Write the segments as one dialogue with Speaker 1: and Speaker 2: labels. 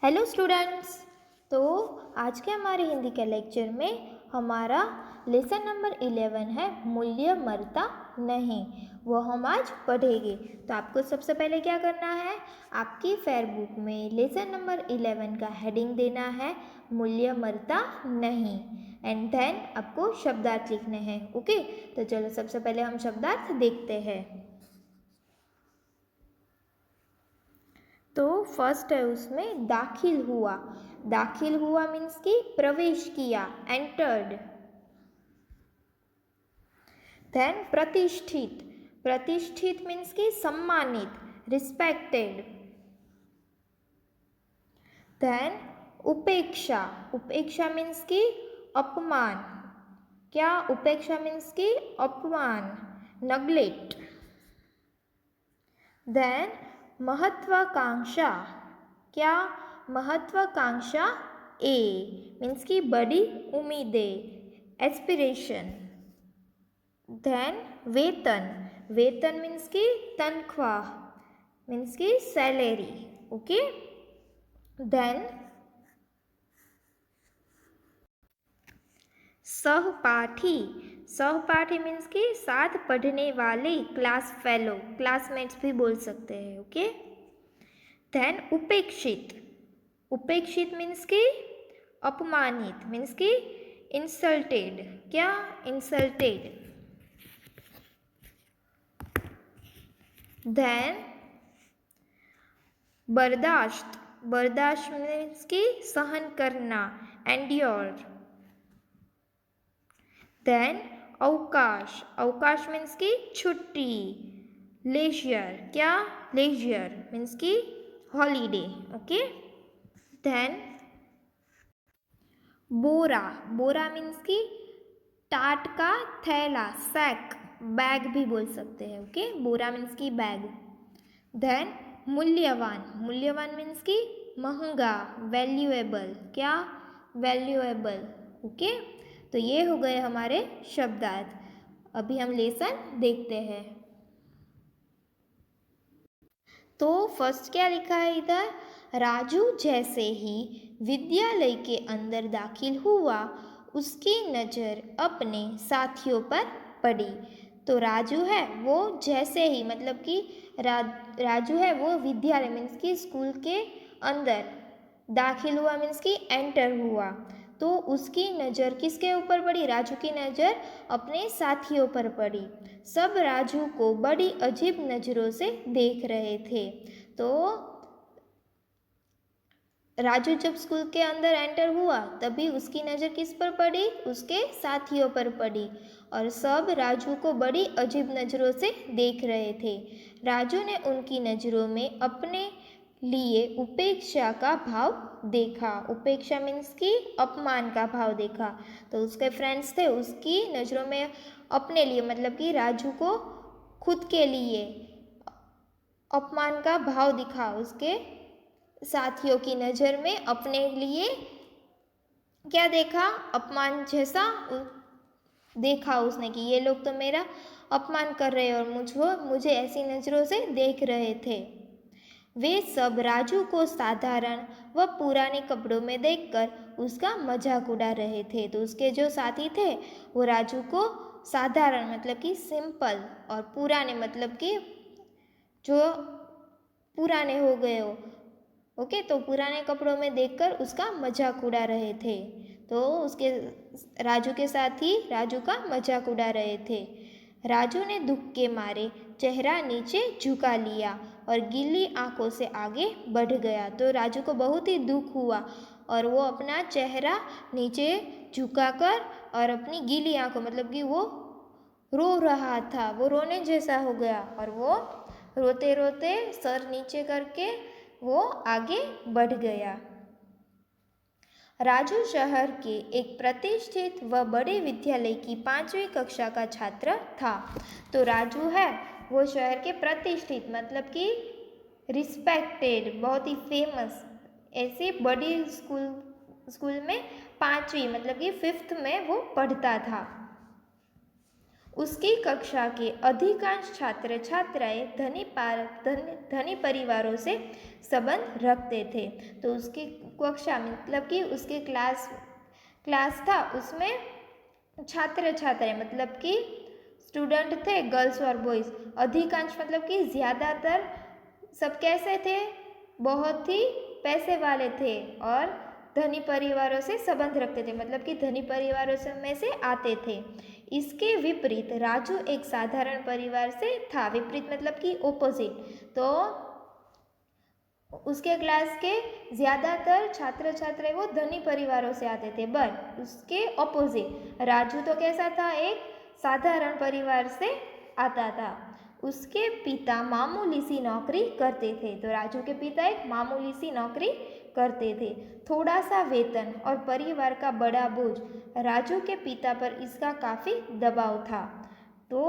Speaker 1: Hello students. तो आज के हमारे हिंदी के लेक्चर में हमारा लेसन नंबर 11 है मूल्य मरता नहीं। वो हम आज पढ़ेंगे। तो आपको सबसे पहले क्या करना है, आपकी फेयर बुक में लेसन नंबर 11 का हेडिंग देना है मूल्य मरता नहीं, एंड देन आपको शब्दार्थ लिखने हैं। ओके, तो चलो सबसे पहले हम शब्दार्थ देखते हैं। तो फर्स्ट है उसमें दाखिल हुआ। दाखिल हुआ मीन्स कि प्रवेश किया, एंटर्ड। देन प्रतिष्ठित। प्रतिष्ठित मीन्स कि सम्मानित, रिस्पेक्टेड। देन उपेक्षा। उपेक्षा मीन्स कि अपमान। क्या उपेक्षा मीन्स कि अपमान, नग्लेक्ट। देन महत्वाकांक्षा। क्या महत्वाकांक्षा, ए मीन्स की बड़ी उम्मीदें, एस्पिरेशन। देन वेतन। वेतन मीन्स की तनख्वाह, मीन्स की सैलरी। ओके। देन सहपाठी। सहपाठी मीन्स कि साथ पढ़ने वाले, क्लास फेलो, क्लासमेट्स भी बोल सकते हैं। ओके। देन उपेक्षित। उपेक्षित मीन्स कि अपमानित, मीन्स कि इंसल्टेड। क्या इंसल्टेड। देन बर्दाश्त। बर्दाश्त मीन्स कि सहन करना, एंड्योर। देन अवकाश। अवकाश मीन्स कि छुट्टी, लेजियर। क्या लेजियर मीन्स कि हॉलीडे। ओके। देन बोरा। बोरा मीन्स कि टाट का थैला, सैक, बैग भी बोल सकते हैं। ओके, बोरा मीन्स की बैग। देन मूल्यवान। मूल्यवान मीन्स कि महंगा, वैल्यूएबल। क्या वैल्यूएबल। ओके, तो ये हो गए हमारे शब्दार्थ। अभी हम लेसन देखते हैं। तो फर्स्ट क्या लिखा है इधर, राजू जैसे ही विद्यालय के अंदर दाखिल हुआ उसकी नज़र अपने साथियों पर पड़ी। तो राजू है वो जैसे ही, मतलब कि राजू है वो विद्यालय मीन्स कि स्कूल के अंदर दाखिल हुआ, मीन्स कि एंटर हुआ। तो उसकी नज़र किसके ऊपर पड़ी, राजू की नज़र अपने साथियों पर पड़ी। सब राजू को बड़ी अजीब नज़रों से देख रहे थे। तो राजू जब स्कूल के अंदर एंटर हुआ तभी उसकी नज़र किस पर पड़ी, उसके साथियों पर पड़ी, और सब राजू को बड़ी अजीब नज़रों से देख रहे थे। राजू ने उनकी नज़रों में अपने लिए उपेक्षा का भाव देखा। उपेक्षा मीन्स कि अपमान का भाव देखा। तो उसके फ्रेंड्स थे, उसकी नज़रों में अपने लिए, मतलब कि राजू को खुद के लिए अपमान का भाव दिखा। उसके साथियों की नज़र में अपने लिए क्या देखा, अपमान जैसा देखा उसने, कि ये लोग तो मेरा अपमान कर रहे और मुझे ऐसी नज़रों से देख रहे थे। वे सब राजू को साधारण व पुराने कपड़ों में देखकर उसका मजाक उड़ा रहे थे। तो उसके जो साथी थे वो राजू को साधारण मतलब कि सिंपल, और पुराने मतलब कि जो पुराने हो गए हो, ओके, तो पुराने कपड़ों में देखकर उसका मजाक उड़ा रहे थे। तो उसके राजू के साथ ही राजू का मजाक उड़ा रहे थे। राजू ने दुख के मारे चेहरा नीचे झुका लिया और गीली आंखों से आगे बढ़ गया। तो राजू को बहुत ही दुख हुआ और वो अपना चेहरा नीचे झुकाकर और अपनी गीली आंखों, मतलब कि वो रो रहा था, वो रोने जैसा हो गया, और वो रोते रोते सर नीचे करके वो आगे बढ़ गया। राजू शहर के एक प्रतिष्ठित व बड़े विद्यालय की 5वीं कक्षा का छात्र था। तो राजू है वो शहर के प्रतिष्ठित, मतलब कि रिस्पेक्टेड, बहुत ही फेमस ऐसी बड़ी स्कूल में 5वीं मतलब कि 5th में वो पढ़ता था। उसकी कक्षा के अधिकांश छात्र छात्राएं धनी परिवारों से संबंध रखते थे। तो उसकी कक्षा मतलब कि उसके क्लास था, उसमें छात्र छात्राएं मतलब कि स्टूडेंट थे, गर्ल्स और बॉयज़। अधिकांश मतलब कि ज़्यादातर सब कैसे थे, बहुत ही पैसे वाले थे और धनी परिवारों से संबंध रखते थे, मतलब कि धनी परिवारों में से आते थे। इसके विपरीत राजू एक साधारण परिवार से था। विपरीत मतलब कि ओपोजिट। तो उसके क्लास के ज़्यादातर छात्र छात्राएं वो धनी परिवारों से आते थे, बट उसके ऑपोजिट राजू तो कैसा था, एक साधारण परिवार से आता था। उसके पिता मामूली सी नौकरी करते थे। तो राजू के पिता एक मामूली सी नौकरी करते थे, थोड़ा सा वेतन और परिवार का बड़ा बोझ। राजू के पिता पर इसका काफ़ी दबाव था। तो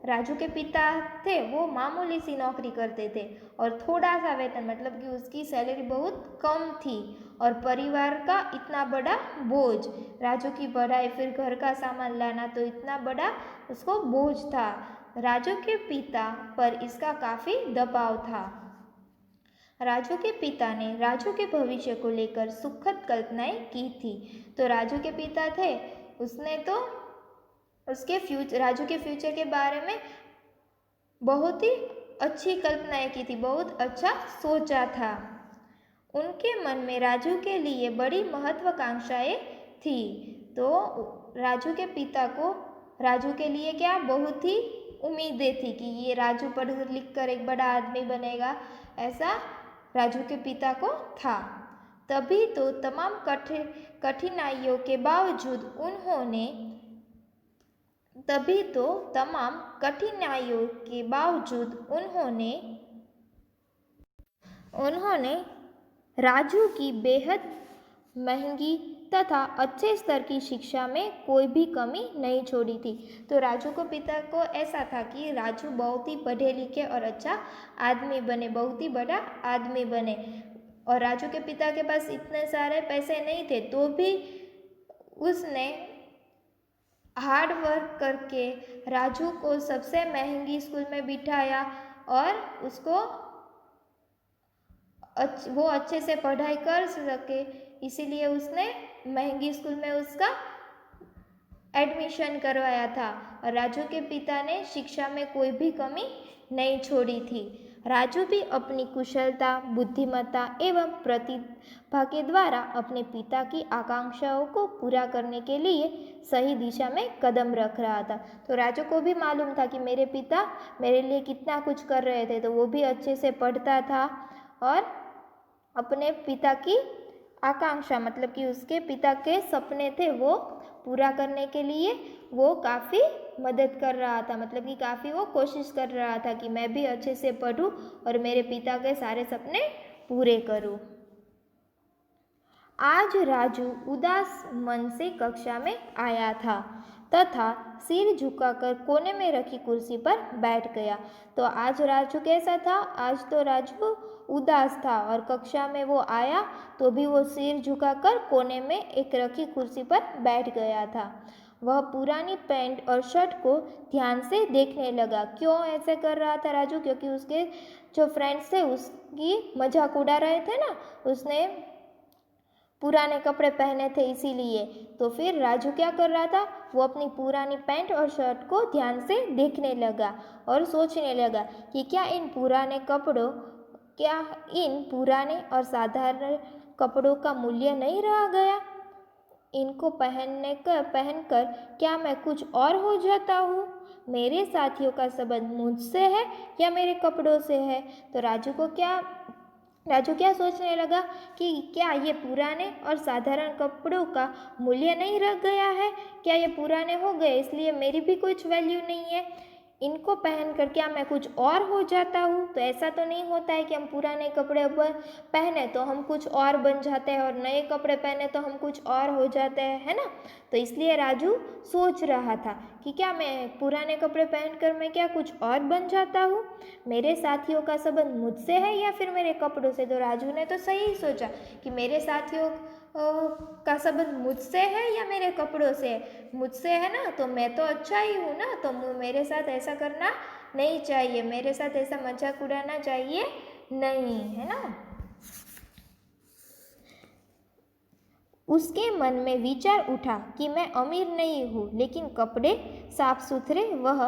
Speaker 1: राजू के पिता थे वो मामूली सी नौकरी करते थे और थोड़ा सा वेतन मतलब कि उसकी सैलरी बहुत कम थी और परिवार का इतना बड़ा बोझ, राजू की पढ़ाई फिर घर का सामान लाना, तो इतना बड़ा उसको बोझ था। राजू के पिता पर इसका काफ़ी दबाव था। राजू के पिता ने राजू के भविष्य को लेकर सुखद कल्पनाएं की थी। तो राजू के पिता थे, उसने तो राजू के फ्यूचर के बारे में बहुत ही अच्छी कल्पनाएं की थी, बहुत अच्छा सोचा था। उनके मन में राजू के लिए बड़ी महत्वाकांक्षाएं थी। तो राजू के पिता को राजू के लिए क्या बहुत ही उम्मीदें थी कि ये राजू पढ़ लिख कर एक बड़ा आदमी बनेगा, ऐसा राजू के पिता को था। तभी तो तमाम कठिनाइयों के बावजूद उन्होंने राजू की बेहद महंगी तथा अच्छे स्तर की शिक्षा में कोई भी कमी नहीं छोड़ी थी। तो राजू को पिता को ऐसा था कि राजू बहुत ही पढ़े लिखे और अच्छा आदमी बने, बहुत ही बड़ा आदमी बने। और राजू के पिता के पास इतने सारे पैसे नहीं थे, तो भी उसने हार्ड वर्क करके राजू को सबसे महंगी स्कूल में बिठाया और उसको वो अच्छे से पढ़ाई कर सके, इसीलिए उसने महंगी स्कूल में उसका एडमिशन करवाया था। और राजू के पिता ने शिक्षा में कोई भी कमी नहीं छोड़ी थी। राजू भी अपनी कुशलता, बुद्धिमत्ता एवं प्रतिभा के द्वारा अपने पिता की आकांक्षाओं को पूरा करने के लिए सही दिशा में कदम रख रहा था। तो राजू को भी मालूम था कि मेरे पिता मेरे लिए कितना कुछ कर रहे थे, तो वो भी अच्छे से पढ़ता था और अपने पिता की आकांक्षा मतलब कि उसके पिता के सपने थे वो पूरा करने के लिए वो काफ़ी मदद कर रहा था, मतलब कि काफ़ी वो कोशिश कर रहा था कि मैं भी अच्छे से पढूं और मेरे पिता के सारे सपने पूरे करूं। आज राजू उदास मन से कक्षा में आया था तथा सिर झुकाकर कोने में रखी कुर्सी पर बैठ गया। तो आज राजू कैसा था, आज तो राजू उदास था और कक्षा में वो आया तो भी वो सिर झुकाकर कोने में एक रखी कुर्सी पर बैठ गया था। वह पुरानी पैंट और शर्ट को ध्यान से देखने लगा। क्यों ऐसे कर रहा था राजू, क्योंकि उसके जो फ्रेंड्स थे उसकी मजाक उड़ा रहे थे ना, उसने पुराने कपड़े पहने थे इसीलिए। तो फिर राजू क्या कर रहा था, वो अपनी पुरानी पैंट और शर्ट को ध्यान से देखने लगा और सोचने लगा कि क्या इन पुराने और साधारण कपड़ों का मूल्य नहीं रह गया। इनको पहनकर क्या मैं कुछ और हो जाता हूँ। मेरे साथियों का संबंध मुझसे है या मेरे कपड़ों से है। तो राजू क्या सोचने लगा कि क्या ये पुराने और साधारण कपड़ों का मूल्य नहीं रह गया है, क्या ये पुराने हो गए इसलिए मेरी भी कुछ वैल्यू नहीं है। इनको पहनकर क्या मैं कुछ और हो जाता हूँ। तो ऐसा तो नहीं होता है कि हम पुराने कपड़े पहने तो हम कुछ और बन जाते हैं और नए कपड़े पहने तो हम कुछ और हो जाते हैं, है ना। तो इसलिए राजू सोच रहा था कि क्या मैं पुराने कपड़े पहनकर मैं क्या कुछ और बन जाता हूँ। मेरे साथियों का संबंध मुझसे है या फिर मेरे कपड़ों से। तो राजू ने तो सही सोचा कि मेरे साथियों का संबंध मुझसे है या मेरे कपड़ों से है? मुझसे है ना, तो मैं तो अच्छा ही हूँ ना, तो मेरे साथ ऐसा करना नहीं चाहिए, मेरे साथ ऐसा मजाक उड़ाना चाहिए नहीं, है ना। उसके मन में विचार उठा कि मैं अमीर नहीं हूँ, लेकिन कपड़े साफ सुथरे वह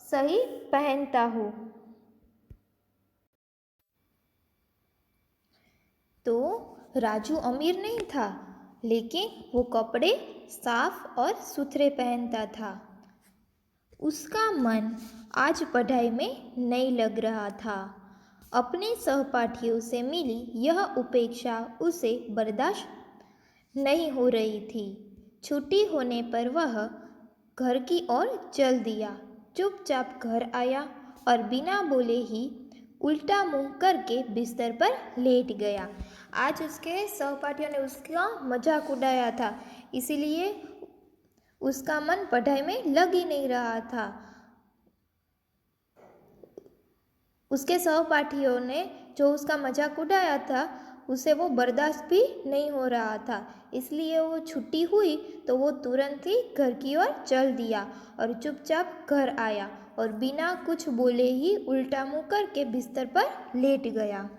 Speaker 1: सही पहनता हूँ। तो राजू अमीर नहीं था, लेकिन वो कपड़े साफ और सुथरे पहनता था। उसका मन आज पढ़ाई में नहीं लग रहा था। अपने सहपाठियों से मिली यह उपेक्षा उसे बर्दाश्त नहीं हो रही थी। छुट्टी होने पर वह घर की ओर चल दिया। चुपचाप घर आया और बिना बोले ही उल्टा मुंह करके बिस्तर पर लेट गया। आज उसके सहपाठियों ने उसका मजाक उड़ाया था, इसीलिए उसका मन पढ़ाई में लग ही नहीं रहा था। उसके सहपाठियों ने जो उसका मजाक उड़ाया था, उसे वो बर्दाश्त भी नहीं हो रहा था, इसलिए वो छुट्टी हुई तो वो तुरंत ही घर की ओर चल दिया और चुपचाप घर आया और बिना कुछ बोले ही उल्टा मुंह करके बिस्तर पर लेट गया।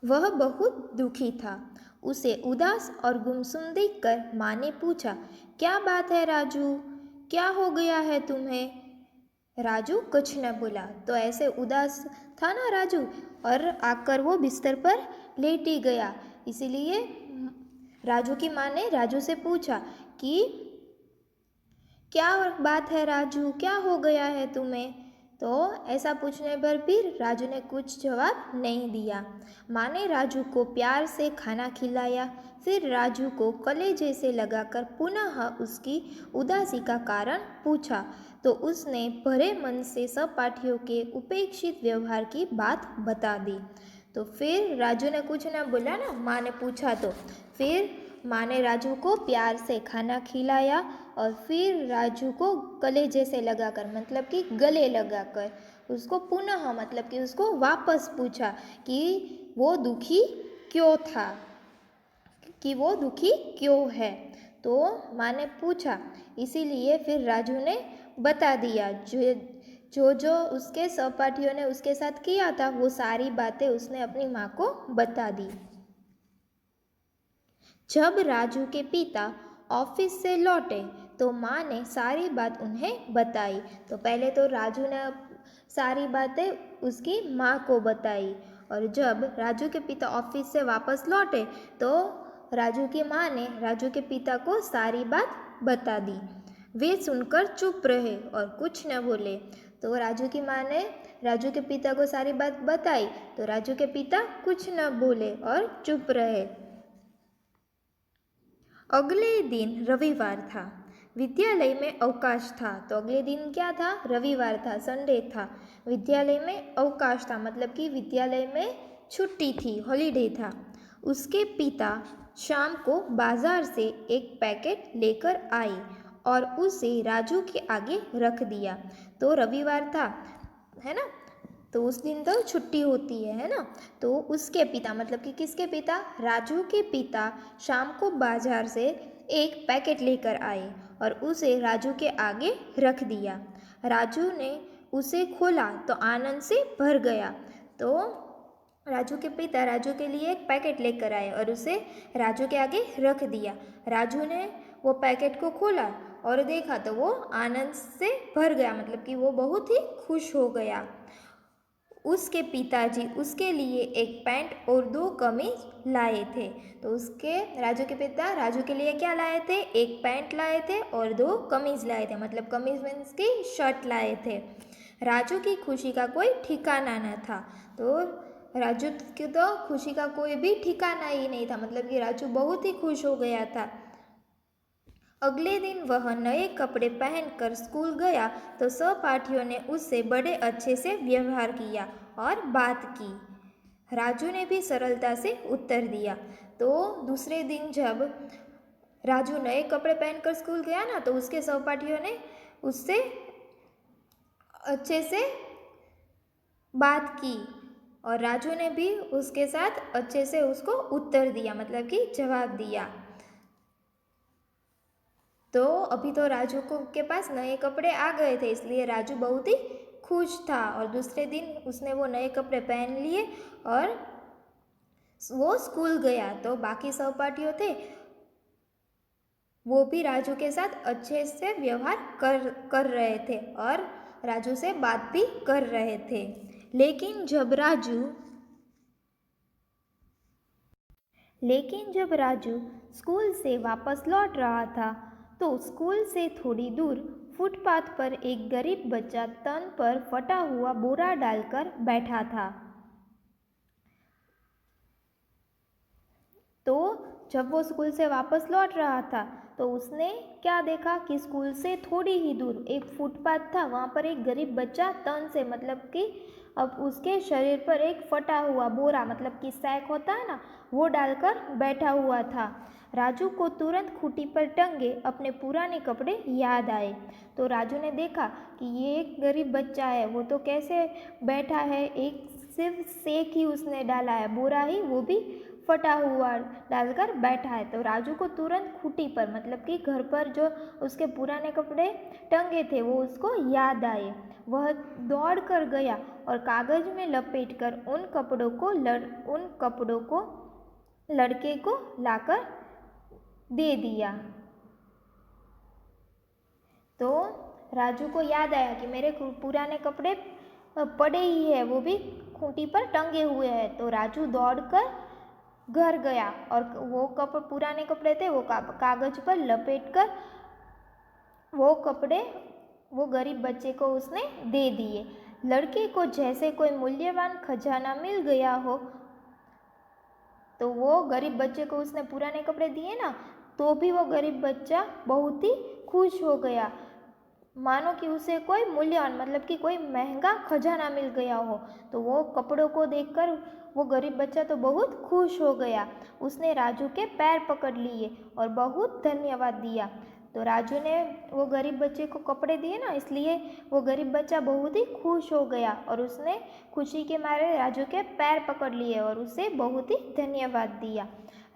Speaker 1: वह बहुत दुखी था। उसे उदास और गुमसुम देखकर माँ ने पूछा, क्या बात है राजू, क्या हो गया है तुम्हें? राजू कुछ न बोला। तो ऐसे उदास था ना राजू, और आकर वो बिस्तर पर लेट ही गया। इसीलिए राजू की माँ ने राजू से पूछा कि क्या बात है राजू, क्या हो गया है तुम्हें? तो ऐसा पूछने पर भी राजू ने कुछ जवाब नहीं दिया। माँ ने राजू को प्यार से खाना खिलाया, फिर राजू को कलेजे से लगाकर पुनः उसकी उदासी का कारण पूछा। तो उसने भरे मन से सहपाठियों के उपेक्षित व्यवहार की बात बता दी। तो फिर राजू ने कुछ न बोला ना, माँ ने पूछा तो फिर माँ ने राजू को प्यार से खाना खिलाया और फिर राजू को कलेजे से लगाकर, मतलब कि गले लगाकर उसको पुनः, मतलब कि उसको वापस पूछा कि वो दुखी क्यों था, कि वो दुखी क्यों है। तो माँ ने पूछा, इसीलिए फिर राजू ने बता दिया जो उसके सहपाठियों ने उसके साथ किया था, वो सारी बातें उसने अपनी माँ को बता दी। जब राजू के पिता ऑफिस से लौटे तो माँ ने सारी बात उन्हें बताई। तो पहले तो राजू ने सारी बातें उसकी माँ को बताई, और जब राजू के पिता ऑफिस से वापस लौटे तो राजू की माँ ने राजू के पिता को सारी बात बता दी। वे सुनकर चुप रहे और कुछ न बोले। तो राजू की माँ ने राजू के पिता को सारी बात बताई, तो राजू के पिता कुछ न बोले और चुप रहे। अगले दिन रविवार था। विद्यालय में अवकाश था। तो अगले दिन क्या था? रविवार था, संडे था। विद्यालय में अवकाश था, मतलब कि विद्यालय में छुट्टी थी, हॉलीडे था। उसके पिता शाम को बाजार से एक पैकेट लेकर आए और उसे राजू के आगे रख दिया। तो रविवार था, है ना, तो उस दिन तो छुट्टी होती है ना। तो उसके पिता, मतलब कि किसके पिता? राजू के पिता शाम को बाजार से एक पैकेट लेकर आए और उसे राजू के आगे रख दिया। राजू ने उसे खोला तो आनंद से भर गया। तो राजू के पिता राजू के लिए एक पैकेट लेकर आए और उसे राजू के आगे रख दिया। राजू ने वो पैकेट को खोला और देखा तो वो आनंद से भर गया, मतलब कि वो बहुत ही खुश हो गया। उसके पिताजी उसके लिए एक पैंट और 2 कमीज लाए थे। तो उसके राजू के पिता राजू के लिए क्या लाए थे? एक पैंट लाए थे और 2 कमीज लाए थे, मतलब कमीज मीन्स की शर्ट लाए थे। राजू की खुशी का कोई ठिकाना न था। तो राजू की तो खुशी का कोई भी ठिकाना ही नहीं था, मतलब कि राजू बहुत ही खुश हो गया था। अगले दिन वह नए कपड़े पहनकर स्कूल गया तो सहपाठियों ने उससे बड़े अच्छे से व्यवहार किया और बात की। राजू ने भी सरलता से उत्तर दिया। तो दूसरे दिन जब राजू नए कपड़े पहनकर स्कूल गया ना, तो उसके सहपाठियों ने उससे अच्छे से बात की और राजू ने भी उसके साथ अच्छे से उसको उत्तर दिया, मतलब कि जवाब दिया। तो अभी तो राजू को के पास नए कपड़े आ गए थे, इसलिए राजू बहुत ही खुश था और दूसरे दिन उसने वो नए कपड़े पहन लिए और वो स्कूल गया। तो बाकी सहपाठियों थे वो भी राजू के साथ अच्छे से व्यवहार कर रहे थे और राजू से बात भी कर रहे थे। लेकिन जब राजू स्कूल से वापस लौट रहा था तो स्कूल से थोड़ी दूर फुटपाथ पर एक गरीब बच्चा तन पर फटा हुआ बोरा डालकर बैठा था। तो जब वो स्कूल से वापस लौट रहा था तो उसने क्या देखा कि स्कूल से थोड़ी ही दूर एक फुटपाथ था, वहाँ पर एक गरीब बच्चा तन से, मतलब कि अब उसके शरीर पर एक फटा हुआ बोरा, मतलब कि सैक होता है ना, वो डालकर बैठा हुआ था। राजू को तुरंत खूंटी पर टंगे अपने पुराने कपड़े याद आए। तो राजू ने देखा कि ये एक गरीब बच्चा है, वो तो कैसे बैठा है, एक सिर्फ सेक ही उसने डाला है, बोरा ही वो भी फटा हुआ डालकर बैठा है। तो राजू को तुरंत खूंटी पर, मतलब कि घर पर जो उसके पुराने कपड़े टंगे थे वो उसको याद आए। वह दौड़ कर गया और कागज में लपेटकर उन कपड़ों को लड़के को लाकर दे दिया। तो राजू को याद आया कि मेरे पुराने कपड़े पड़े ही है, वो भी खूंटी पर टंगे हुए हैं। तो राजू दौड़कर घर गया और वो पुराने कपड़े थे वो कागज पर लपेटकर वो कपड़े वो गरीब बच्चे को उसने दे दिए। लड़के को जैसे कोई मूल्यवान खजाना मिल गया हो। तो वो गरीब बच्चे को उसने पुराने कपड़े दिए ना, तो भी वो गरीब बच्चा बहुत ही खुश हो गया, मानो कि उसे कोई मूल्यवान, मतलब कि कोई महंगा खजाना मिल गया हो। तो वो कपड़ों को देखकर वो गरीब बच्चा तो बहुत खुश हो गया। उसने राजू के पैर पकड़ लिए और बहुत धन्यवाद दिया। तो राजू ने वो गरीब बच्चे को कपड़े दिए ना, इसलिए वो गरीब बच्चा बहुत ही खुश हो गया और उसने खुशी के मारे राजू के पैर पकड़ लिए और उसे बहुत ही धन्यवाद दिया।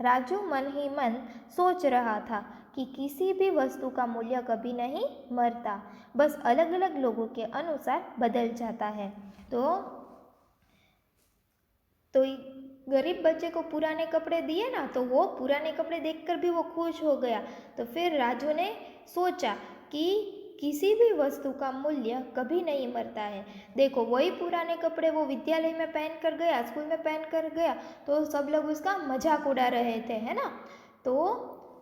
Speaker 1: राजू मन ही मन सोच रहा था कि किसी भी वस्तु का मूल्य कभी नहीं मरता, बस अलग अलग लोगों के अनुसार बदल जाता है। तो गरीब बच्चे को पुराने कपड़े दिए ना, तो वो पुराने कपड़े देखकर भी वो खुश हो गया। तो फिर राजू ने सोचा कि किसी भी वस्तु का मूल्य कभी नहीं मरता है। देखो वही पुराने कपड़े वो विद्यालय में पहन कर गया, स्कूल में पहन कर गया, तो सब लोग उसका मजाक उड़ा रहे थे, है ना। तो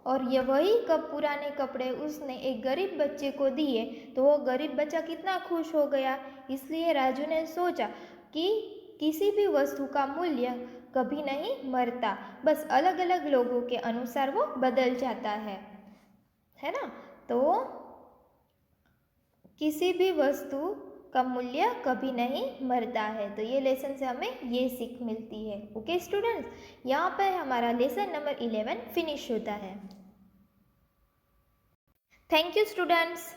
Speaker 1: और ये वही पुराने कपड़े उसने एक गरीब बच्चे को दिए, तो वो गरीब बच्चा कितना खुश हो गया। इसलिए राजू ने सोचा कि किसी भी वस्तु का मूल्य कभी नहीं मरता, बस अलग अलग लोगों के अनुसार वो बदल जाता है ना। तो किसी भी वस्तु का मूल्य कभी नहीं मरता है। तो ये लेसन से हमें ये सीख मिलती है। ओके स्टूडेंट्स, यहाँ पर हमारा लेसन नंबर 11 फिनिश होता है। Thank you students.